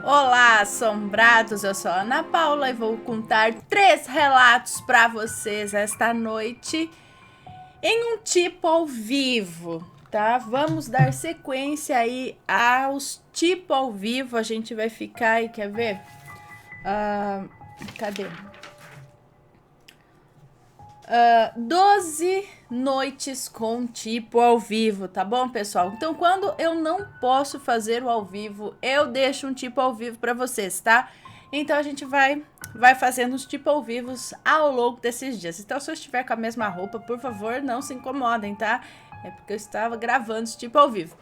Olá, assombrados! Eu sou a Ana Paula e vou contar 3 relatos para vocês esta noite em um tipo ao vivo, tá? Vamos dar sequência aí aos tipo ao vivo. A gente vai ficar aí, quer ver? Cadê? 12 noites com tipo ao vivo, tá bom, pessoal? Então, quando eu não posso fazer o ao vivo, eu deixo um tipo ao vivo para vocês, tá? Então, a gente vai fazendo os tipo ao vivos ao longo desses dias. Então, se eu estiver com a mesma roupa, por favor, não se incomodem, tá? É porque eu estava gravando esse tipo ao vivo.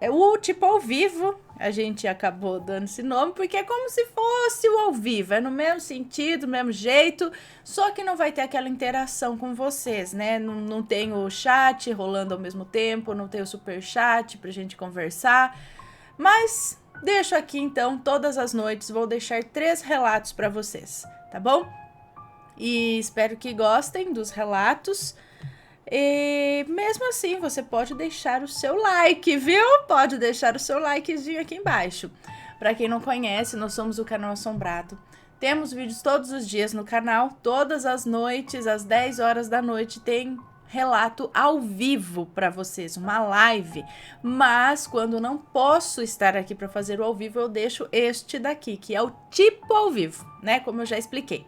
O tipo ao vivo, a gente acabou dando esse nome porque é como se fosse o ao vivo, é no mesmo sentido, no mesmo jeito, só que não vai ter aquela interação com vocês, né? Não tem o chat rolando ao mesmo tempo, não tem o super chat pra gente conversar, mas deixo aqui então, todas as noites, vou deixar 3 relatos pra vocês, tá bom? E espero que gostem dos relatos. E mesmo assim, você pode deixar o seu like, viu? Pode deixar o seu likezinho aqui embaixo. Para quem não conhece, nós somos o Canal Assombrado. Temos vídeos todos os dias no canal, todas as noites, às 10 horas da noite, tem relato ao vivo para vocês, uma live. Mas quando não posso estar aqui para fazer o ao vivo, eu deixo este daqui, que é o tipo ao vivo, né? Como eu já expliquei.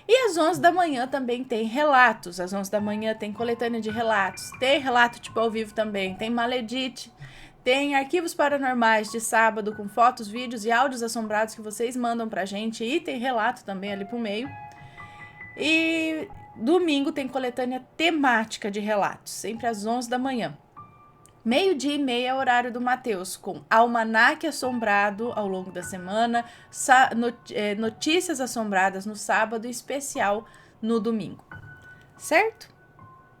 E às 11 da manhã também tem relatos. Às 11 da manhã tem coletânea de relatos. Tem relato tipo ao vivo também. Tem Maledite. Tem arquivos paranormais de sábado com fotos, vídeos e áudios assombrados que vocês mandam pra gente. E tem relato também ali pro meio. E domingo tem coletânea temática de relatos. Sempre às 11 da manhã. 12:30 é o horário do Mateus, com almanaque assombrado ao longo da semana, notícias assombradas no sábado e especial no domingo. Certo?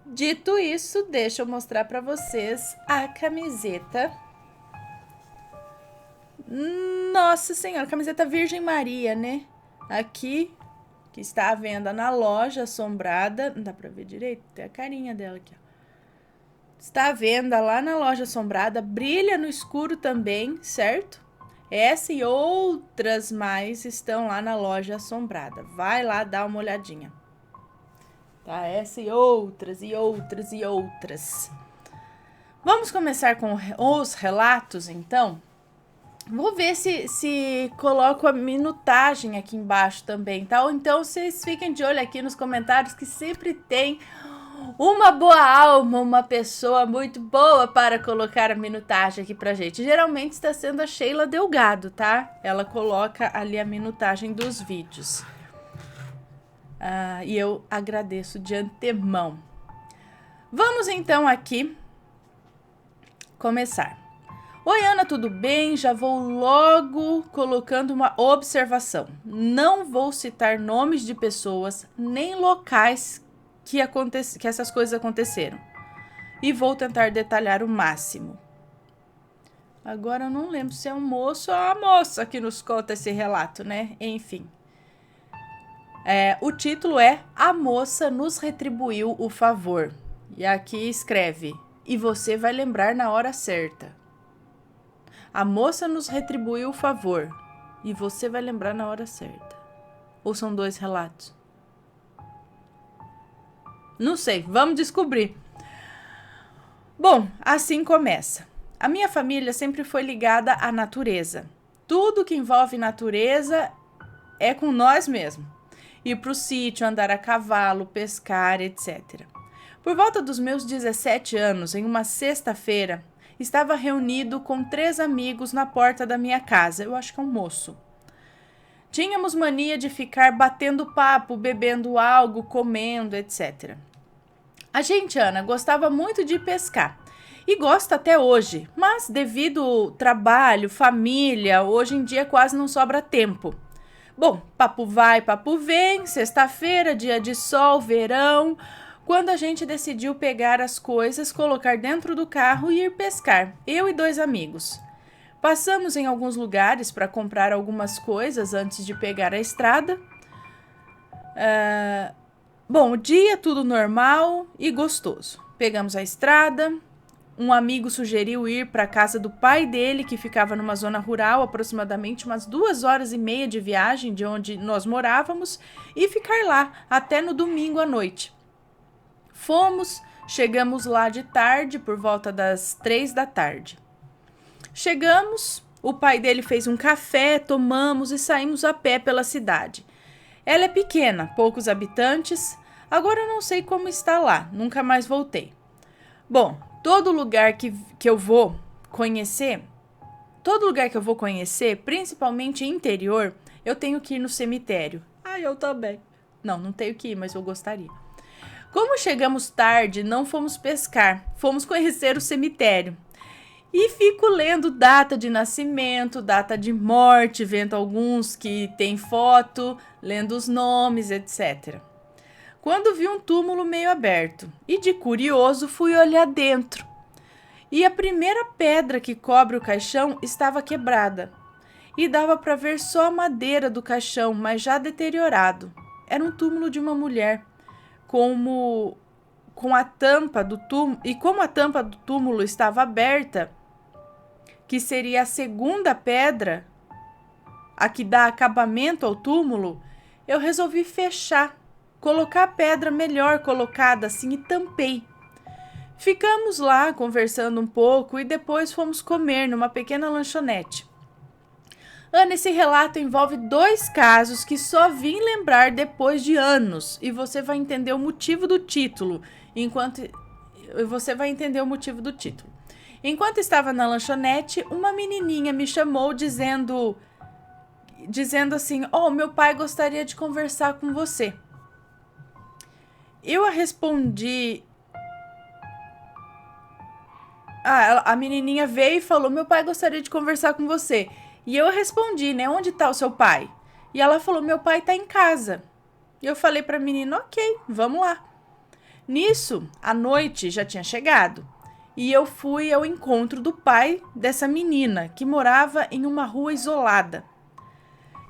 Dito isso, deixa eu mostrar para vocês a camiseta. Nossa Senhora, camiseta Virgem Maria, né? Aqui, que está à venda na loja assombrada. Não dá para ver direito? Tem a carinha dela aqui, ó. Está à venda lá na loja assombrada, brilha no escuro também, certo? Essa e outras mais estão lá na loja assombrada. Vai lá dar uma olhadinha. Tá? Essa e outras, e outras, e outras. Vamos começar com os relatos, então? Vou ver se coloco a minutagem aqui embaixo também, tá? Ou então vocês fiquem de olho aqui nos comentários que sempre tem uma boa alma, uma pessoa muito boa para colocar a minutagem aqui pra gente. Geralmente está sendo a Sheila Delgado, tá? Ela coloca ali a minutagem dos vídeos. E eu agradeço de antemão. Vamos então aqui começar. Oi, Ana, tudo bem? Já vou logo colocando uma observação. Não vou citar nomes de pessoas nem locais que essas coisas aconteceram. E vou tentar detalhar o máximo. Agora eu não lembro se é um moço ou a moça que nos conta esse relato, né? Enfim. O título é A Moça Nos Retribuiu o Favor. E aqui escreve: E você vai lembrar na hora certa. A moça nos retribuiu o favor. E você vai lembrar na hora certa. Ou são 2 relatos? Não sei, vamos descobrir. Bom, assim começa. A minha família sempre foi ligada à natureza. Tudo que envolve natureza é com nós mesmos. Ir para o sítio, andar a cavalo, pescar, etc. Por volta dos meus 17 anos, em uma sexta-feira, estava reunido com 3 amigos na porta da minha casa. Eu acho que é um moço. Tínhamos mania de ficar batendo papo, bebendo algo, comendo, etc. A gente, Ana, gostava muito de pescar. E gosta até hoje, mas devido ao trabalho, família, hoje em dia quase não sobra tempo. Bom, papo vai, papo vem, sexta-feira, dia de sol, verão, quando a gente decidiu pegar as coisas, colocar dentro do carro e ir pescar, eu e 2 amigos. Passamos em alguns lugares para comprar algumas coisas antes de pegar a estrada. Bom, o dia tudo normal e gostoso. Pegamos a estrada, um amigo sugeriu ir para a casa do pai dele, que ficava numa zona rural, aproximadamente umas 2 horas e meia de viagem de onde nós morávamos, e ficar lá até no domingo à noite. Fomos, chegamos lá de tarde, por volta das 3 da tarde. Chegamos, o pai dele fez um café, tomamos e saímos a pé pela cidade. Ela é pequena, poucos habitantes, agora eu não sei como está lá, nunca mais voltei. Bom, todo lugar que eu vou conhecer, principalmente interior, eu tenho que ir no cemitério. Eu também. Não tenho que ir, mas eu gostaria. Como chegamos tarde, não fomos pescar, fomos conhecer o cemitério. E fico lendo data de nascimento, data de morte, vendo alguns que tem foto, lendo os nomes, etc. Quando vi um túmulo meio aberto e de curioso fui olhar dentro. E a primeira pedra que cobre o caixão estava quebrada. E dava para ver só a madeira do caixão, mas já deteriorado. Era um túmulo de uma mulher. Como a tampa do túmulo estava aberta, que seria a segunda pedra, a que dá acabamento ao túmulo, eu resolvi fechar, colocar a pedra melhor colocada assim e tampei. Ficamos lá conversando um pouco e depois fomos comer numa pequena lanchonete. Ana, esse relato envolve 2 casos que só vim lembrar depois de anos e você vai entender o motivo do título. Enquanto estava na lanchonete, uma menininha me chamou dizendo assim: meu pai gostaria de conversar com você. Eu a respondi. A menininha veio e falou: meu pai gostaria de conversar com você. E eu respondi, né? Onde está o seu pai? E ela falou: meu pai está em casa. E eu falei para a menina: ok, vamos lá. Nisso, a noite já tinha chegado. E eu fui ao encontro do pai dessa menina, que morava em uma rua isolada,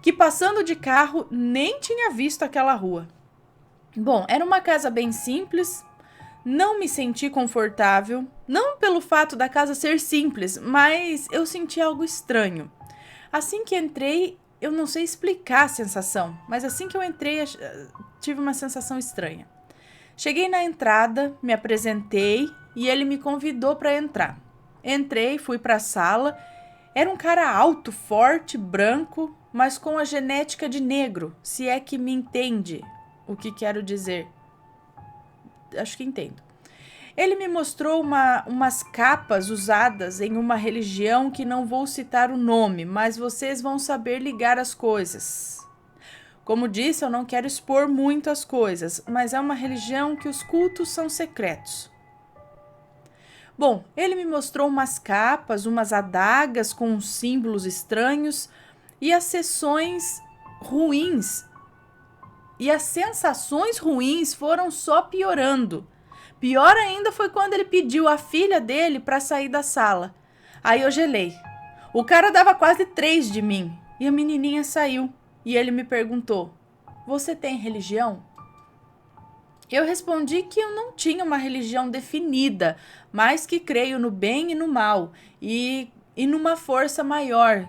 que passando de carro nem tinha visto aquela rua. Bom, era uma casa bem simples, não me senti confortável, não pelo fato da casa ser simples, mas eu senti algo estranho. Assim que entrei, eu não sei explicar a sensação, mas assim que eu entrei, tive uma sensação estranha. Cheguei na entrada, me apresentei e ele me convidou para entrar. Entrei, fui para a sala. Era um cara alto, forte, branco, mas com a genética de negro, se é que me entende o que quero dizer. Acho que entendo. Ele me mostrou umas capas usadas em uma religião que não vou citar o nome, mas vocês vão saber ligar as coisas. Como disse, eu não quero expor muito as coisas, mas é uma religião que os cultos são secretos. Bom, ele me mostrou umas capas, umas adagas com símbolos estranhos e as sensações ruins foram só piorando. Pior ainda foi quando ele pediu a filha dele para sair da sala. Aí eu gelei. O cara dava quase 3 de mim e a menininha saiu. E ele me perguntou: você tem religião? Eu respondi que eu não tinha uma religião definida, mas que creio no bem e no mal e numa força maior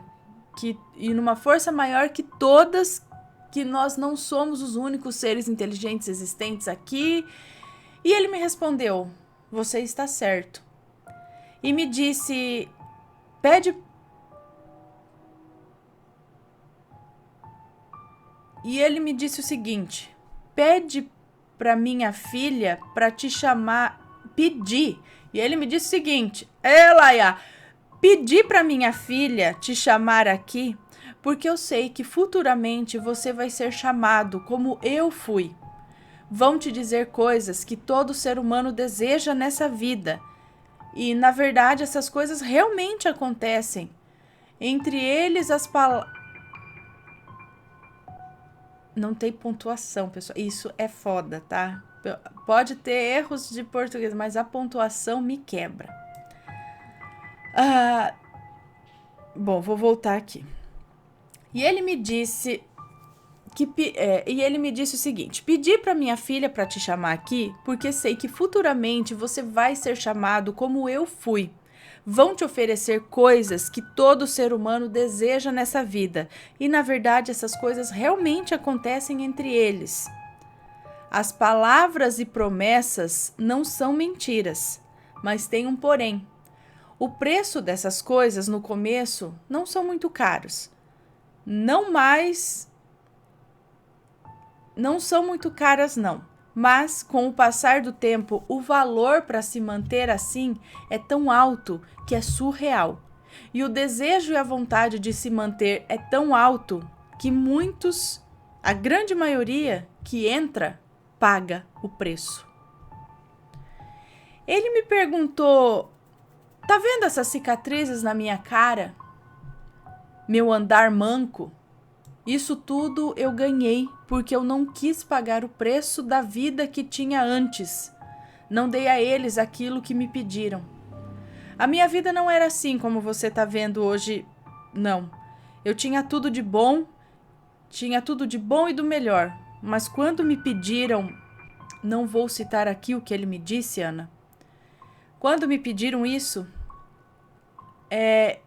que todas, que nós não somos os únicos seres inteligentes existentes aqui. E ele me respondeu: você está certo. E me disse: E ele me disse o seguinte: pede para minha filha para te chamar, pedir. E ele me disse o seguinte: Laia, pedi para minha filha te chamar aqui, porque eu sei que futuramente você vai ser chamado como eu fui. Vão te dizer coisas que todo ser humano deseja nessa vida. E, na verdade, essas coisas realmente acontecem. Entre eles, as palavras... Não tem pontuação, pessoal. Isso é foda, tá? Pode ter erros de português, mas a pontuação me quebra. Bom, vou voltar aqui. E ele me disse E ele me disse o seguinte: pedi para minha filha para te chamar aqui, porque sei que futuramente você vai ser chamado como eu fui. Vão te oferecer coisas que todo ser humano deseja nessa vida, e na verdade essas coisas realmente acontecem entre eles. As palavras e promessas não são mentiras, mas tem um porém. O preço dessas coisas no começo não são muito caros. Não são muito caras não, mas com o passar do tempo, o valor para se manter assim é tão alto que é surreal. E o desejo e a vontade de se manter é tão alto que muitos, a grande maioria que entra, paga o preço. Ele me perguntou: tá vendo essas cicatrizes na minha cara? Meu andar manco? Isso tudo eu ganhei porque eu não quis pagar o preço da vida que tinha antes. Não dei a eles aquilo que me pediram. A minha vida não era assim como você está vendo hoje, não. Eu tinha tudo de bom e do melhor. Mas quando me pediram, não vou citar aqui o que ele me disse, Ana. Quando me pediram isso,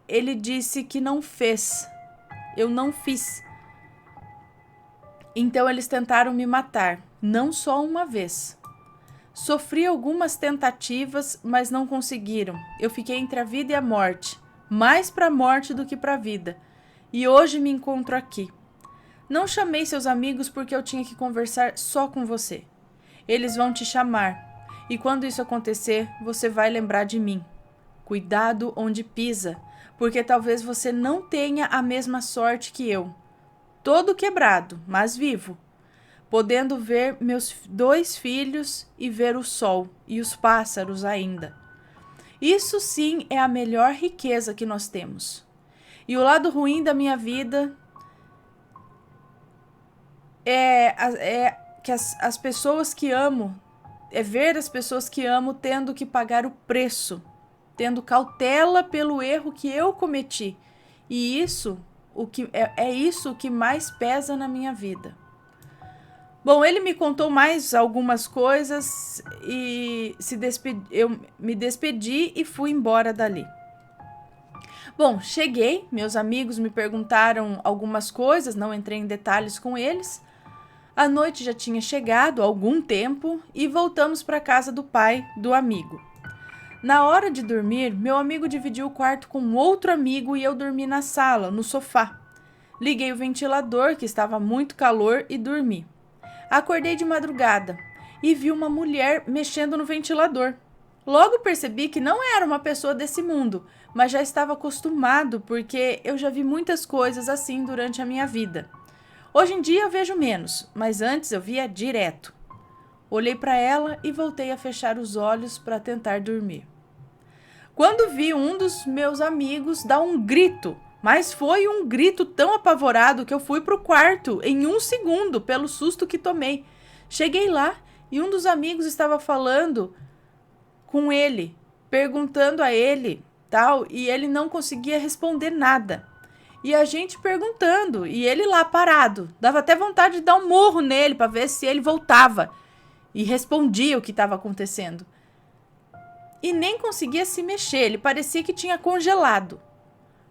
ele disse que não fez. Eu não fiz. Então eles tentaram me matar, não só uma vez. Sofri algumas tentativas, mas não conseguiram. Eu fiquei entre a vida e a morte, mais para a morte do que para a vida. E hoje me encontro aqui. Não chamei seus amigos porque eu tinha que conversar só com você. Eles vão te chamar, e quando isso acontecer, você vai lembrar de mim. Cuidado onde pisa, porque talvez você não tenha a mesma sorte que eu. Todo quebrado, mas vivo, podendo ver meus 2 filhos e ver o sol e os pássaros ainda. Isso sim é a melhor riqueza que nós temos. E o lado ruim da minha vida é que as pessoas que amo, é ver as pessoas que amo tendo que pagar o preço, tendo cautela pelo erro que eu cometi. E isso é isso que mais pesa na minha vida. Bom, ele me contou mais algumas coisas e eu me despedi e fui embora dali. Bom, cheguei, meus amigos me perguntaram algumas coisas, não entrei em detalhes com eles. A noite já tinha chegado há algum tempo e voltamos para a casa do pai do amigo. Na hora de dormir, meu amigo dividiu o quarto com outro amigo e eu dormi na sala, no sofá. Liguei o ventilador, que estava muito calor, e dormi. Acordei de madrugada e vi uma mulher mexendo no ventilador. Logo percebi que não era uma pessoa desse mundo, mas já estava acostumado porque eu já vi muitas coisas assim durante a minha vida. Hoje em dia eu vejo menos, mas antes eu via direto. Olhei para ela e voltei a fechar os olhos para tentar dormir. Quando vi um dos meus amigos dar um grito, mas foi um grito tão apavorado que eu fui para o quarto em 1 segundo pelo susto que tomei. Cheguei lá e um dos amigos estava falando com ele, perguntando a ele, tal, e ele não conseguia responder nada. E a gente perguntando, e ele lá parado. Dava até vontade de dar um murro nele para ver se ele voltava e respondia o que estava acontecendo. E nem conseguia se mexer, ele parecia que tinha congelado.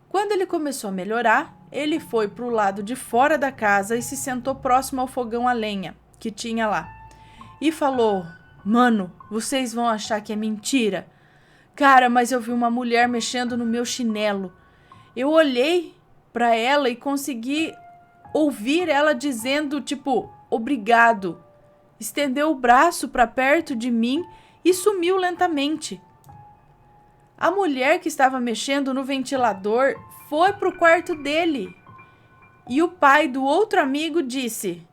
Quando ele começou a melhorar, ele foi para o lado de fora da casa e se sentou próximo ao fogão a lenha que tinha lá. E falou: "Mano, vocês vão achar que é mentira. Cara, mas eu vi uma mulher mexendo no meu chinelo. Eu olhei para ela e consegui ouvir ela dizendo, tipo, obrigado. Estendeu o braço para perto de mim e sumiu lentamente. A mulher que estava mexendo no ventilador foi pro quarto dele. E o pai do outro amigo disse: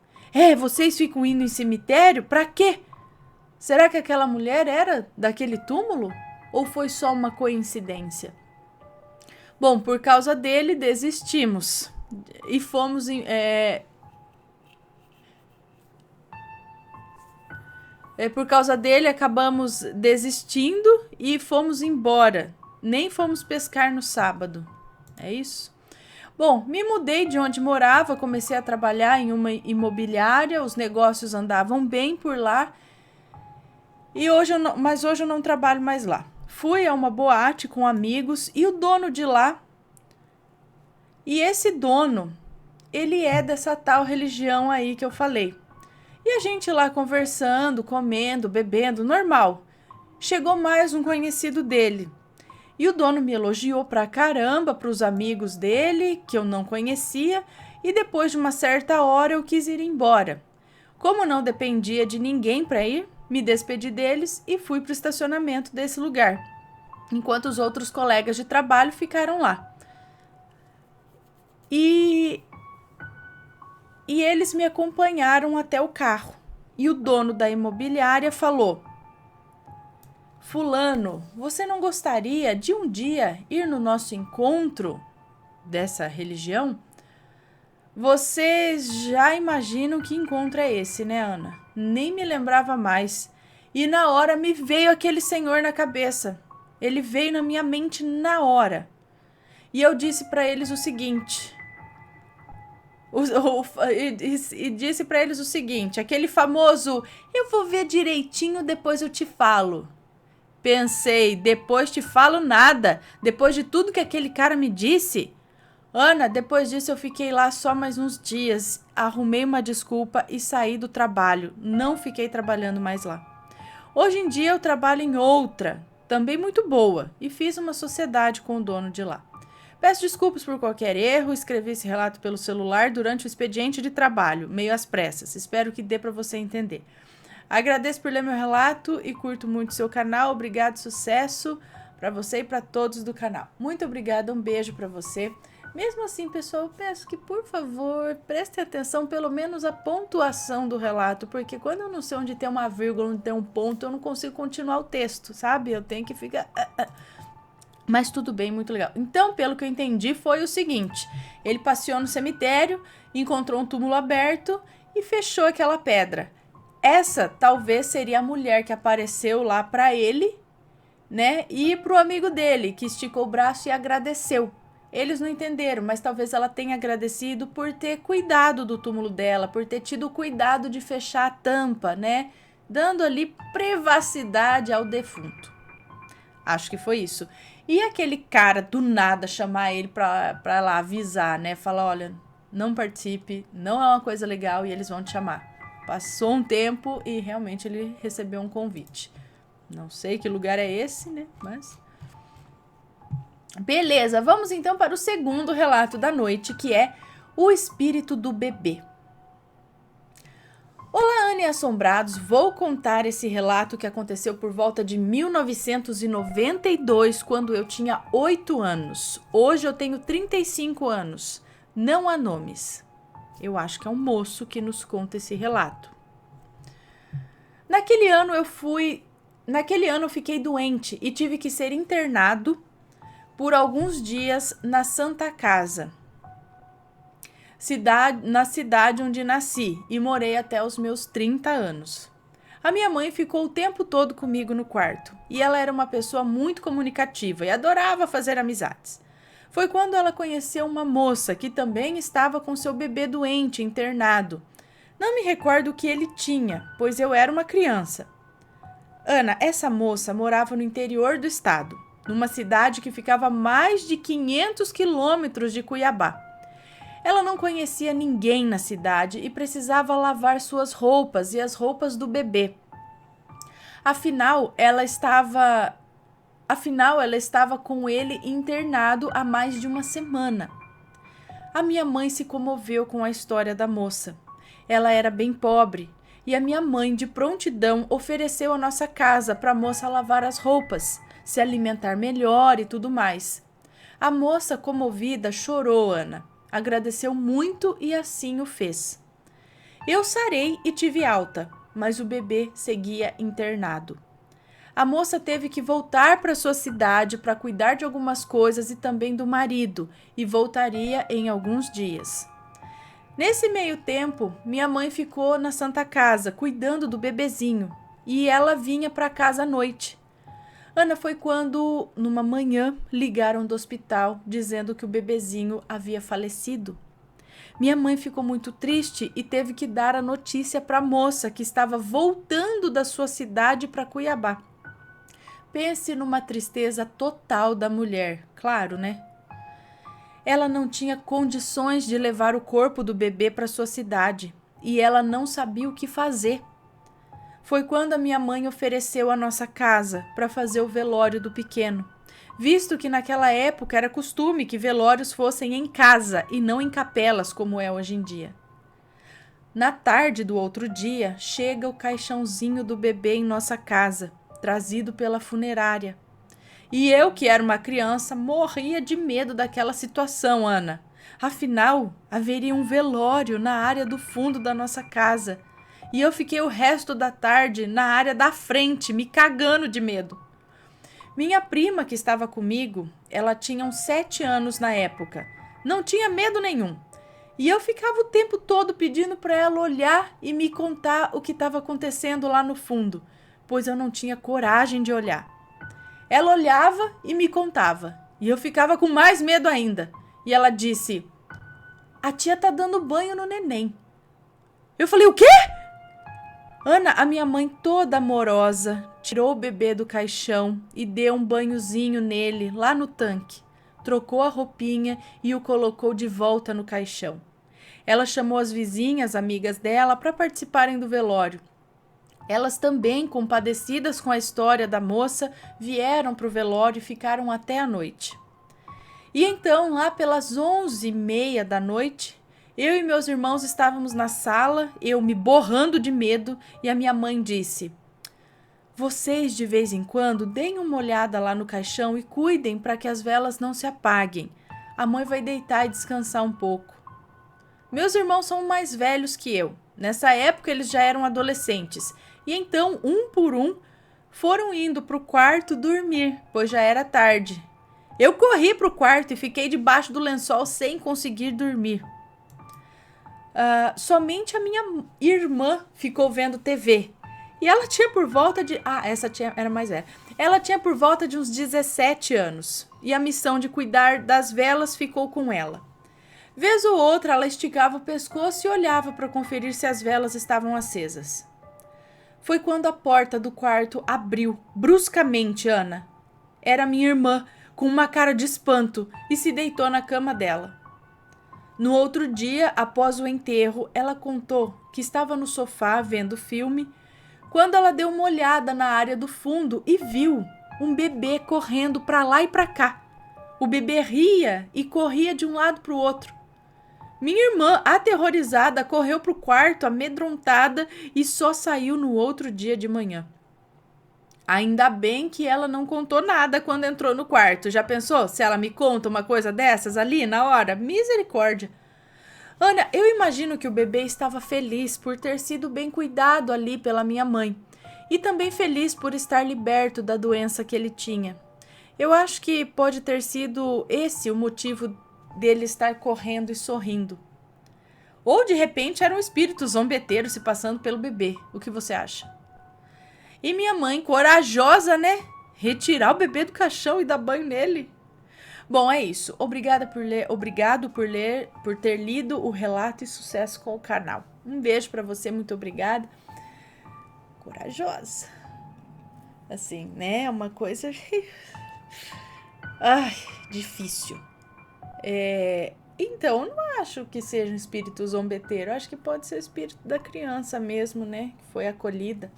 vocês ficam indo em cemitério? Pra quê? Será que aquela mulher era daquele túmulo? Ou foi só uma coincidência?" Bom, por causa dele, desistimos. E fomos por causa dele, acabamos desistindo e fomos embora. Nem fomos pescar no sábado. É isso? Bom, me mudei de onde morava, comecei a trabalhar em uma imobiliária, os negócios andavam bem por lá, mas hoje eu não trabalho mais lá. Fui a uma boate com amigos e o dono de lá, e esse dono, ele é dessa tal religião aí que eu falei. E a gente lá conversando, comendo, bebendo, normal. Chegou mais um conhecido dele. E o dono me elogiou pra caramba pros amigos dele, que eu não conhecia, e depois de uma certa hora eu quis ir embora. Como não dependia de ninguém para ir, me despedi deles e fui pro estacionamento desse lugar, enquanto os outros colegas de trabalho ficaram lá. E eles me acompanharam até o carro. E o dono da imobiliária falou: Fulano, você não gostaria de um dia ir no nosso encontro dessa religião? Vocês já imaginam que encontro é esse, né, Ana? Nem me lembrava mais. E na hora me veio aquele senhor na cabeça. Ele veio na minha mente na hora. E eu disse para eles o seguinte... E disse para eles o seguinte, aquele famoso, eu vou ver direitinho, depois eu te falo. Pensei, depois te falo nada, depois de tudo que aquele cara me disse. Ana, depois disso eu fiquei lá só mais uns dias, arrumei uma desculpa e saí do trabalho, não fiquei trabalhando mais lá. Hoje em dia eu trabalho em outra, também muito boa, e fiz uma sociedade com o dono de lá. Peço desculpas por qualquer erro, escrevi esse relato pelo celular durante o expediente de trabalho, meio às pressas. Espero que dê para você entender. Agradeço por ler meu relato e curto muito seu canal. Obrigado, sucesso para você e para todos do canal. Muito obrigada, um beijo para você. Mesmo assim, pessoal, eu peço que, por favor, prestem atenção pelo menos à pontuação do relato, porque quando eu não sei onde tem uma vírgula, onde tem um ponto, eu não consigo continuar o texto, sabe? Eu tenho que ficar... Mas tudo bem, muito legal. Então, pelo que eu entendi, foi o seguinte. Ele passeou no cemitério, encontrou um túmulo aberto e fechou aquela pedra. Essa talvez seria a mulher que apareceu lá para ele, né? E pro amigo dele, que esticou o braço e agradeceu. Eles não entenderam, mas talvez ela tenha agradecido por ter cuidado do túmulo dela, por ter tido cuidado de fechar a tampa, né? Dando ali privacidade ao defunto. Acho que foi isso. E aquele cara do nada chamar ele pra lá avisar, né? Falar, olha, não participe, não é uma coisa legal e eles vão te chamar. Passou um tempo e realmente ele recebeu um convite. Não sei que lugar é esse, né? Mas... beleza, vamos então para o segundo relato da noite, que é o espírito do bebê. Olá, Ana e Assombrados, vou contar esse relato que aconteceu por volta de 1992, quando eu tinha 8 anos. Hoje eu tenho 35 anos. Não há nomes. Eu acho que é um moço que nos conta esse relato. Naquele ano eu fiquei doente e tive que ser internado por alguns dias na Santa Casa, na cidade onde nasci e morei até os meus 30 anos. A minha mãe ficou o tempo todo comigo no quarto e ela era uma pessoa muito comunicativa e adorava fazer amizades. Foi quando ela conheceu uma moça que também estava com seu bebê doente, internado. Não me recordo o que ele tinha, pois eu era uma criança. Ana, essa moça morava no interior do estado, numa cidade que ficava a mais de 500 quilômetros de Cuiabá. Ela não conhecia ninguém na cidade e precisava lavar suas roupas e as roupas do bebê. Afinal, ela estava com ele internado há mais de uma semana. A minha mãe se comoveu com a história da moça. Ela era bem pobre e a minha mãe, de prontidão, ofereceu a nossa casa para a moça lavar as roupas, se alimentar melhor e tudo mais. A moça, comovida, chorou, Ana. Agradeceu muito e assim o fez. Eu sarei e tive alta, mas o bebê seguia internado. A moça teve que voltar para sua cidade para cuidar de algumas coisas e também do marido, e voltaria em alguns dias. Nesse meio tempo, minha mãe ficou na Santa Casa, cuidando do bebezinho, e ela vinha para casa à noite. Ana, foi quando, numa manhã, ligaram do hospital dizendo que o bebezinho havia falecido. Minha mãe ficou muito triste e teve que dar a notícia para a moça que estava voltando da sua cidade para Cuiabá. Pense numa tristeza total da mulher, claro, né? Ela não tinha condições de levar o corpo do bebê para sua cidade e ela não sabia o que fazer. Foi quando a minha mãe ofereceu a nossa casa para fazer o velório do pequeno, visto que naquela época era costume que velórios fossem em casa e não em capelas como é hoje em dia. Na tarde do outro dia, chega o caixãozinho do bebê em nossa casa, trazido pela funerária. E eu, que era uma criança, morria de medo daquela situação, Ana. Afinal, haveria um velório na área do fundo da nossa casa. E eu fiquei o resto da tarde na área da frente, me cagando de medo. Minha prima, que estava comigo, ela tinha uns 7 anos na época. Não tinha medo nenhum. E eu ficava o tempo todo pedindo para ela olhar e me contar o que estava acontecendo lá no fundo, pois eu não tinha coragem de olhar. Ela olhava e me contava, e eu ficava com mais medo ainda. E ela disse: "A tia tá dando banho no neném." Eu falei: "O quê?" Ana, a minha mãe toda amorosa, tirou o bebê do caixão e deu um banhozinho nele lá no tanque. Trocou a roupinha e o colocou de volta no caixão. Ela chamou as vizinhas, amigas dela, para participarem do velório. Elas também, compadecidas com a história da moça, vieram para o velório e ficaram até a noite. E então, lá pelas 11h30 da noite, eu e meus irmãos estávamos na sala, eu me borrando de medo, e a minha mãe disse: "Vocês, de vez em quando, deem uma olhada lá no caixão e cuidem para que as velas não se apaguem. A mãe vai deitar e descansar um pouco." Meus irmãos são mais velhos que eu. Nessa época, eles já eram adolescentes. E então, um por um, foram indo para o quarto dormir, pois já era tarde. Eu corri para o quarto e fiquei debaixo do lençol sem conseguir dormir. Somente a minha irmã ficou vendo TV. E ela tinha por volta de... era mais velha. Ela tinha por volta de uns 17 anos. E a missão de cuidar das velas ficou com ela. Vez ou outra, ela esticava o pescoço e olhava para conferir se as velas estavam acesas. Foi quando a porta do quarto abriu, bruscamente, Ana. Era minha irmã, com uma cara de espanto, e se deitou na cama dela. No outro dia, após o enterro, ela contou que estava no sofá vendo filme, quando ela deu uma olhada na área do fundo e viu um bebê correndo para lá e para cá. O bebê ria e corria de um lado para o outro. Minha irmã, aterrorizada, correu para o quarto, amedrontada, e só saiu no outro dia de manhã. Ainda bem que ela não contou nada quando entrou no quarto. Já pensou se ela me conta uma coisa dessas ali na hora? Misericórdia! Ana, eu imagino que o bebê estava feliz por ter sido bem cuidado ali pela minha mãe. E também feliz por estar liberto da doença que ele tinha. Eu acho que pode ter sido esse o motivo dele estar correndo e sorrindo. Ou de repente era um espírito zombeteiro se passando pelo bebê. O que você acha? E minha mãe, corajosa, né? Retirar o bebê do caixão e dar banho nele. Bom, é isso. Obrigado por ter lido o relato e sucesso com o canal. Um beijo pra você, muito obrigada. Corajosa. Assim, né? Uma coisa... Ai, difícil. Então, eu não acho que seja um espírito zombeteiro. Eu acho que pode ser o espírito da criança mesmo, né? Que foi acolhida.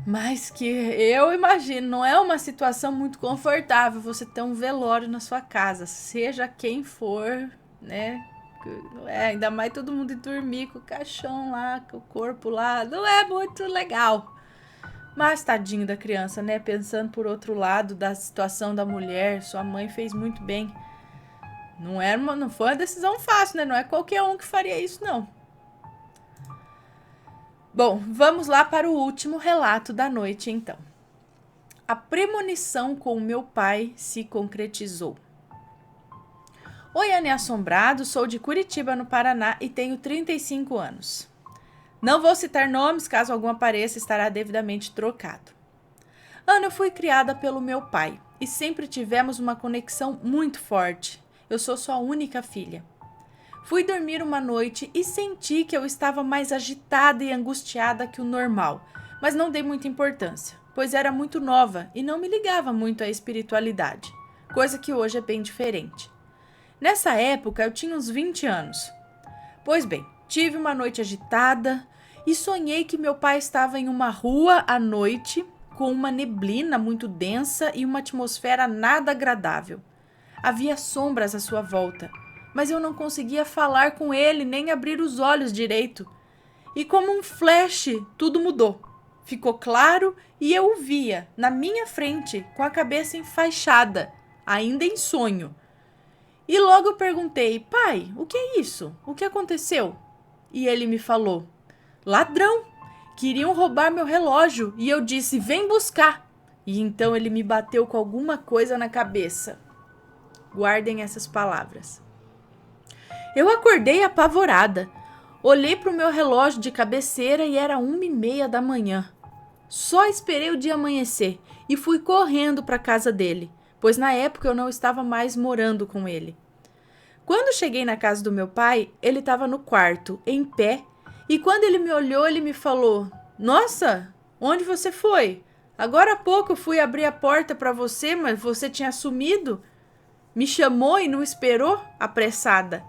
Mas que eu imagino, não é uma situação muito confortável você ter um velório na sua casa, seja quem for, né? Ainda mais todo mundo ir dormir com o caixão lá, com o corpo lá, não é muito legal. Mas tadinho da criança, né? Pensando por outro lado da situação da mulher, sua mãe fez muito bem. Não foi uma decisão fácil, né? Não é qualquer um que faria isso, não. Bom, vamos lá para o último relato da noite, então. A premonição com o meu pai se concretizou. Oi, Anne Assombrado, sou de Curitiba, no Paraná, e tenho 35 anos. Não vou citar nomes, caso algum apareça, estará devidamente trocado. Ana, eu fui criada pelo meu pai e sempre tivemos uma conexão muito forte. Eu sou sua única filha. Fui dormir uma noite e senti que eu estava mais agitada e angustiada que o normal, mas não dei muita importância, pois era muito nova e não me ligava muito à espiritualidade, coisa que hoje é bem diferente. Nessa época eu tinha uns 20 anos. Pois bem, tive uma noite agitada e sonhei que meu pai estava em uma rua à noite com uma neblina muito densa e uma atmosfera nada agradável. Havia sombras à sua volta, mas eu não conseguia falar com ele nem abrir os olhos direito. E como um flash, tudo mudou. Ficou claro e eu o via na minha frente com a cabeça enfaixada, ainda em sonho. E logo eu perguntei: pai, o que é isso? O que aconteceu? E ele me falou: ladrão! Queriam roubar meu relógio e eu disse: vem buscar! E então ele me bateu com alguma coisa na cabeça. Guardem essas palavras. Eu acordei apavorada. Olhei para o meu relógio de cabeceira e era 1h30 da manhã. Só esperei o dia amanhecer e fui correndo para a casa dele, pois na época eu não estava mais morando com ele. Quando cheguei na casa do meu pai, ele estava no quarto, em pé, e quando ele me olhou, ele me falou: nossa, onde você foi? Agora há pouco eu fui abrir a porta para você, mas você tinha sumido. Me chamou e não esperou, apressada.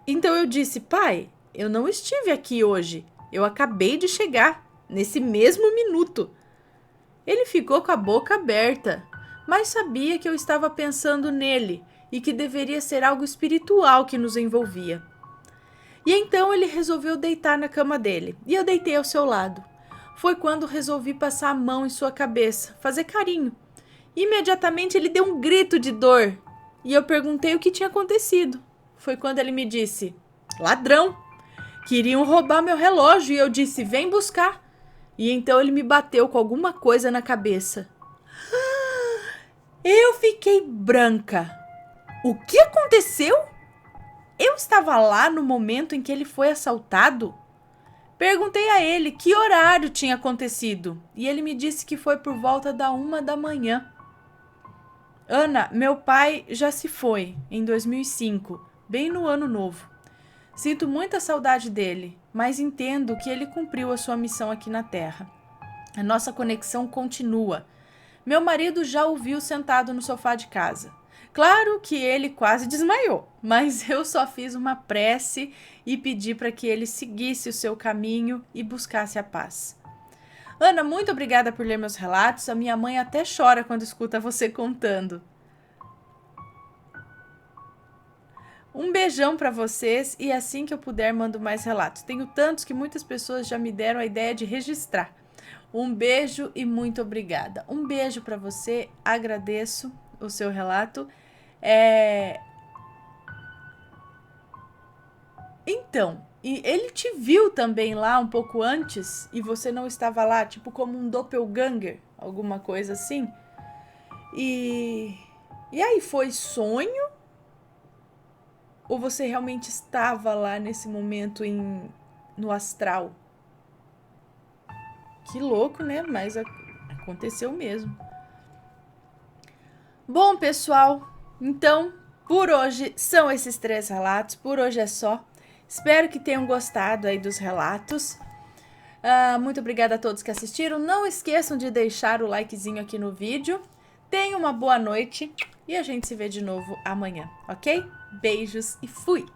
Então eu disse: pai, eu não estive aqui hoje, eu acabei de chegar, nesse mesmo minuto. Ele ficou com a boca aberta, mas sabia que eu estava pensando nele e que deveria ser algo espiritual que nos envolvia. E então ele resolveu deitar na cama dele, e eu deitei ao seu lado. Foi quando resolvi passar a mão em sua cabeça, fazer carinho. Imediatamente ele deu um grito de dor, e eu perguntei o que tinha acontecido. Foi quando ele me disse: ladrão! Queriam roubar meu relógio e eu disse: vem buscar. E então ele me bateu com alguma coisa na cabeça. Eu fiquei branca. O que aconteceu? Eu estava lá no momento em que ele foi assaltado? Perguntei a ele que horário tinha acontecido e ele me disse que foi por volta da 1 da manhã. Ana, meu pai já se foi em 2005, bem no ano novo. Sinto muita saudade dele, mas entendo que ele cumpriu a sua missão aqui na Terra. A nossa conexão continua. Meu marido já o viu sentado no sofá de casa. Claro que ele quase desmaiou, mas eu só fiz uma prece e pedi para que ele seguisse o seu caminho e buscasse a paz. Ana, muito obrigada por ler meus relatos. A minha mãe até chora quando escuta você contando. Um beijão para vocês e assim que eu puder mando mais relatos. Tenho tantos que muitas pessoas já me deram a ideia de registrar. Um beijo e muito obrigada. Um beijo para você, agradeço o seu relato. Então, e ele te viu também lá um pouco antes e você não estava lá, tipo como um doppelganger, alguma coisa assim. E aí, foi sonho? Ou você realmente estava lá nesse momento no astral? Que louco, né? Mas aconteceu mesmo. Bom, pessoal, então, por hoje são esses 3 relatos. Por hoje é só. Espero que tenham gostado aí dos relatos. Muito obrigada a todos que assistiram. Não esqueçam de deixar o likezinho aqui no vídeo. Tenham uma boa noite e a gente se vê de novo amanhã, ok? Beijos e fui!